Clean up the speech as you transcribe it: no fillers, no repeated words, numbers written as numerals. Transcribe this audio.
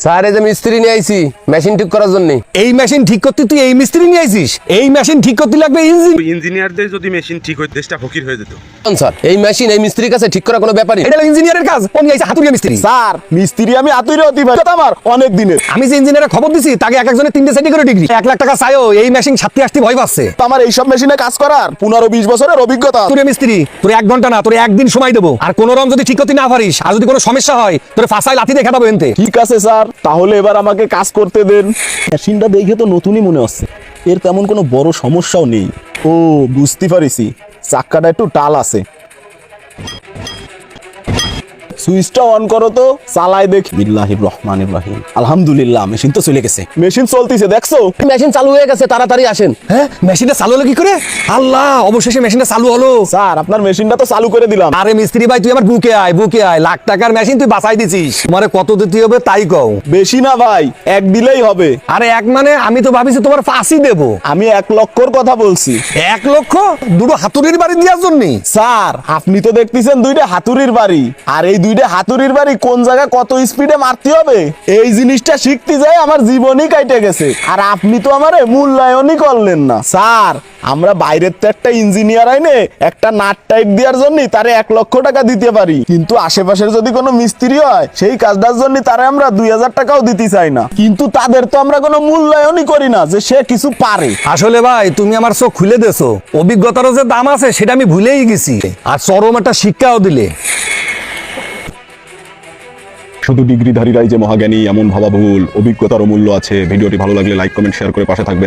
Sir এই যে মিস্ত্রি নিয়ে আইছি মেশিন ঠিক করার জন্য। এই মেশিন ঠিক করতে তুই এই মিস্ত্রি নিয়ে আইছিস? এই মেশিন ঠিক করতে লাগবে ইঞ্জিন। ইঞ্জিনিয়ারদের যদি মেশিন ঠিক হইতো দেশটা ফকির হয়ে যেত। স্যার এই মেশিন এই মিস্ত্রির কাছে ঠিক করা কোনো ব্যাপারই না। এটা হলো ইঞ্জিনিয়ারের কাজ, ও নিয়ে আইছে হাতুড়িয়া মিস্ত্রি। স্যার মিস্ত্রি আমি আতুইরে অতি ভাই আমার অনেক দিনের। আমি যে ইঞ্জিনিয়ারের খবর দিছি তাকে এক একজনের 3টে 4টে করে ডিগ্রি, 1 লাখ টাকা চাইও এই মেশিন সাথে আসতে ভয় পাচ্ছে। আমার এইসব মেশিনে কাজ করার 15-20 বছরের অভিজ্ঞতা। হাতুড়িয়া মিস্ত্রি তোর 1 ঘন্টা না, তোর 1 দিন সময় দেবো। আর কোন রকম যদি ঠিক করতে না পারিস আর যদি কোনো সমস্যা হয় তোর ফাঁসাই লাথি দেখা পাবো এনতে। ঠিক আছে স্যার, তাহলে এবার আমাকে কাজ করতে দেন। মেশিনটা দেখে তো নতুনই মনে হচ্ছে, এর তেমন কোনো বড় সমস্যাও নেই। ও বুঝতে পারিছি, চাক্কাটা একটু টাল আছে। সুইচটা অন করো তো, চালাই দেখি। বিল্লাহির রহমানির রহিম। আলহামদুলিল্লাহ, মেশিন তো চলে গেছে। মেশিন চলতেছে দেখছো? মেশিন চালু হয়ে গেছে, তাড়াতাড়ি আসেন। হ্যাঁ, মেশিনটা চালু হলো কি করে? আল্লাহ, অবশেষে মেশিনটা চালু হলো। স্যার আপনার মেশিনটা তো চালু করে দিলাম। আরে মিস্ত্রি ভাই তুই আমার বুকে আয়, বুকে আয়। লাখ টাকার মেশিন তুই বাঁচাই দিছিস। তোমারে কত দিতে হবে তাই কও। বেশি না ভাই, 1 দিলেই হবে। আরে 1 মানে আমি তো ভাবিছি তোমার ফাঁসি দেবো। আমি 1 লক্ষর কথা বলছি। 1 লক্ষ দুটো হাতুড়ির বাড়ি দেওয়ার জন্য? স্যার আপনি তো দেখতেছেন 2টা হাতুড়ির বাড়ি, আর এই 2টা হাতুড়ির বাড়ি কোন জায়গা কত স্পিডে মারতে হবে এই জিনিসটা শিখতে যাই আমার জীবনই কাটে গেছে। আর আপনি তো আমারে মূল্যায়নই করলেন না। স্যার আমরা বাইরের তো একটা ইঞ্জিনিয়ার আইনে একটা নাট টাইট দেওয়ার জন্য তারে 1 লক্ষ টাকা দিতে পারি, কিন্তু আশেপাশের যদি কোনো মিস্ত্রি হয় সেই কাজটার জন্য তারে আমরা 2000 টাকাও দিতে চাই না। কিন্তু তাদের তো আমরা কোনো মূল্যায়নই করি না যে সে কিছু পারে। আসলে ভাই তুমি আমার চোখ খুলে দেছো, অভিজ্ঞতারও যে দাম আছে সেটা আমি ভুলেই গেছি। আর চরম একটা শিক্ষাও দিলে। শুধু ডিগ্রিধারীরাই যে মহাজ্ঞানী এমন ভাবা ভুল, অভিজ্ঞতার মূল্য আছে। ভিডিওটি ভালো লাগলে লাইক কমেন্ট শেয়ার করে পাশে থাকবেন।